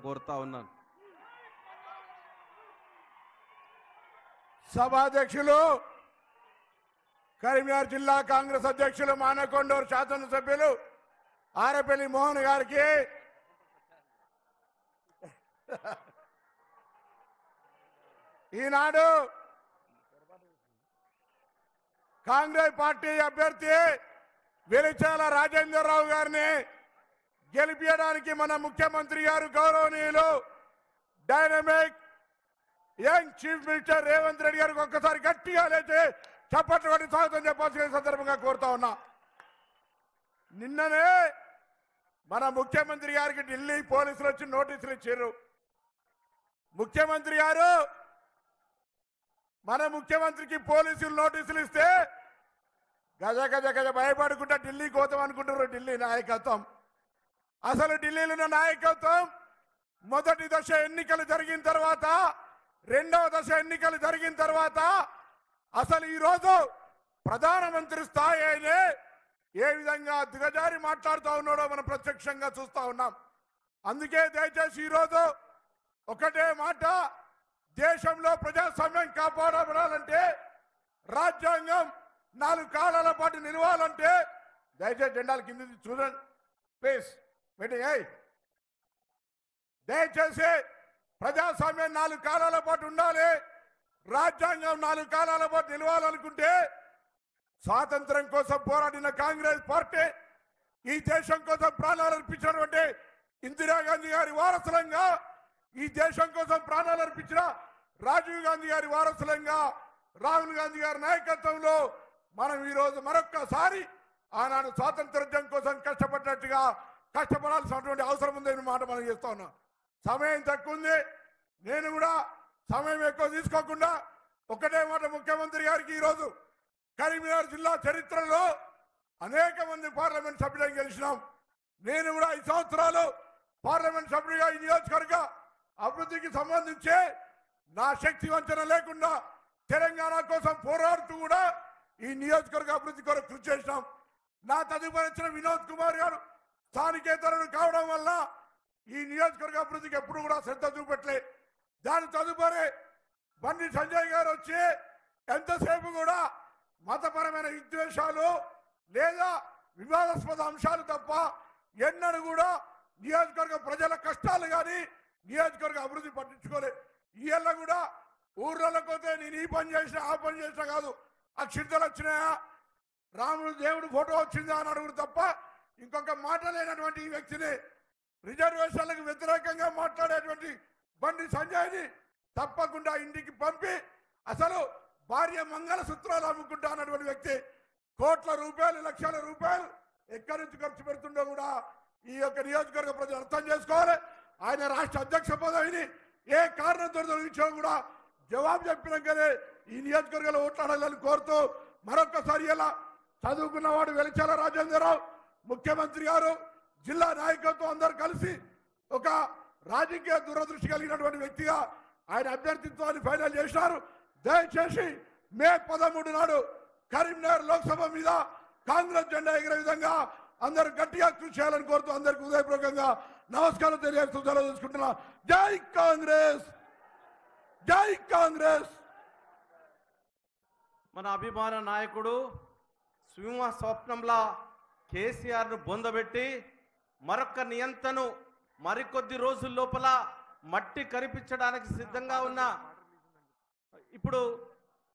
కోరుతా ఉన్నాను. సభాధ్యక్షులు కరీంనగర్ జిల్లా కాంగ్రెస్ అధ్యక్షులు మానకొండూరు శాసనసభ్యులు ఆరపల్లి మోహన్ గారికి ఈనాడు కాంగ్రెస్ పార్టీ అభ్యర్థి వెలిచాల రాజేంద్రరావు గారిని గెలిపించడానికి మన ముఖ్యమంత్రి గారు గౌరవనీయులు dynamic young chief minister Revanth Reddy గారికి ఒక్కసారి గట్టిగా లేచి చప్పట్లు కొట్టి స్వాగతం చెప్పాల్సిన సందర్భంగా కోరుతా ఉన్నా. నిన్ననే మన ముఖ్యమంత్రి గారికి ఢిల్లీ పోలీసులు వచ్చి నోటీసులు ఇచ్చారు. ముఖ్యమంత్రి గారు మన ముఖ్యమంత్రికి పోలీసులు నోటీసులు ఇస్తే గజ గజ గజ భయపడుకుంటా ఢిల్లీకి పోతాం అనుకుంటారు. ఢిల్లీ నాయకత్వం, అసలు ఢిల్లీలో ఉన్న నాయకత్వం మొదటి దశ ఎన్నికలు జరిగిన తర్వాత, రెండవ దశ ఎన్నికలు జరిగిన తర్వాత అసలు ఈరోజు ప్రధానమంత్రి స్థాయి అయినే ఏ విధంగా దిగజారి మాట్లాడుతూ ఉన్నాడో మనం ప్రత్యక్షంగా చూస్తూ ఉన్నాం. అందుకే దయచేసి ఈరోజు ఒకటే మాట, దేశంలో ప్రజాస్వామ్యం కాపాడబడాలంటే, రాజ్యాంగం 4 కాలాల పాటు నిలవాలంటే దయచేసి జెండాల కింద చూడండి ప్లీజ్ మీటింగ్ దయచేసి ప్రజాస్వామ్యం 4 కాలాల పాటు ఉండాలి, రాజ్యాంగం 4 కాలాల పాటు నిలవాలనుకుంటే స్వాతంత్రం కోసం పోరాడిన కాంగ్రెస్ పార్టీ, ఈ దేశం కోసం ప్రాణాలు అర్పించినటువంటి ఇందిరాగాంధీ గారి వారసులంగా, ఈ దేశం కోసం ప్రాణాలు అర్పించిన రాజీవ్ గాంధీ గారి వారసులంగా, రాహుల్ గాంధీ గారి నాయకత్వంలో మనం ఈరోజు మరొక్కసారి ఆనాడు స్వాతంత్రోద్యమం కోసం కష్టపడినట్టుగా కష్టపడాల్సినటువంటి అవసరం ఉందని మాట మనం చేస్తా ఉన్నాం. సమయం తక్కువ ఉంది, నేను కూడా సమయం ఎక్కువ తీసుకోకుండా ఒకటే మాట, ముఖ్యమంత్రి గారికి ఈరోజు కరీంనగర్ జిల్లా చరిత్రలో అనేక మంది పార్లమెంట్ సభ్యులను గెలిచినాం. నేను కూడా 5 సంవత్సరాలు పార్లమెంట్ సభ్యుడిగా ఈ నియోజకవర్గ అభివృద్ధికి సంబంధించి నా శక్తి వంచన లేకుండా తెలంగాణ కోసం పోరాడుతూ కూడా ఈ నియోజకవర్గ అభివృద్ధి కొరకు కృషి చేసినాం. నా తదుపరి వచ్చిన వినోద్ కుమార్ గారు స్థానికేతరుడు కావడం వల్ల ఈ నియోజకవర్గ అభివృద్ధికి ఎప్పుడు కూడా శ్రద్ధ చూపెట్టలే. దాని తదుపరి బండి సంజయ్ గారు వచ్చి ఎంతసేపు కూడా మతపరమైన విద్వేషాలు లేదా వివాదాస్పద అంశాలు తప్ప ఎన్నడూ కూడా నియోజకవర్గ ప్రజల కష్టాలు కానీ నియోజకవర్గ అభివృద్ధి పట్టించుకోలేదు. ఇవాళ కూడా ఊర్లలో పోతే నేను ఈ పని చేసినా ఆ పని చేసినా కాదు, అక్షింతలు వచ్చినాయా, రాముడు దేవుడు ఫోటో వచ్చిందా అని అడుగుడు తప్ప ఇంకొక మాట లేనటువంటి ఈ వ్యక్తిని, రిజర్వేషన్లకు వ్యతిరేకంగా మాట్లాడేటువంటి బండి సంజయ్ని తప్పకుండా ఇంటికి పంపి అసలు భార్య మంగళసూత్రాలు అమ్ముకుంటా అన్నటువంటి వ్యక్తి కోట్ల రూపాయలు, లక్షల రూపాయలు ఎక్కడి నుంచి ఖర్చు పెడుతుండో కూడా ఈ యొక్క నియోజకవర్గ ప్రజలు అర్థం చేసుకోవాలి. ఆయన రాష్ట్ర అధ్యక్ష పదవిని ఏ కారణంతో తొలగించో కూడా జవాబు చెప్పినాకనే ఈ నియోజకవర్గంలో ఓట్లాడాలని కోరుతూ మరొకసారి ఇలా చదువుకున్నవాడు వెలిచాల రాజేంద్రరావు, ముఖ్యమంత్రి గారు, జిల్లా నాయకత్వం అందరూ కలిసి ఒక రాజకీయ దూరదృష్టి కలిగినటువంటి వ్యక్తిగా ఆయన అభ్యర్థిత్వాన్ని ఫైనల్ చేసినారు. దయచేసి మే 13 నాడు కరీంనగర్ లోక్సభ మీద కాంగ్రెస్ జెండా ఎగిరే విధంగా అందరూ గట్టిగా కృషి చేయాలని కోరుతూ అందరికి హృదయపూర్వకంగా నమస్కారం తెలియజేస్తూ సెలవు తీసుకుంటున్నా. జై కాంగ్రెస్, జై కాంగ్రెస్. మన అభిమాన నాయకుడు సింహ స్వప్నంలా కేసీఆర్ను బొందబెట్టి మరొక నియంత్రణను మరికొద్ది రోజుల లోపల మట్టి కరిపించడానికి సిద్ధంగా ఉన్న ఇప్పుడు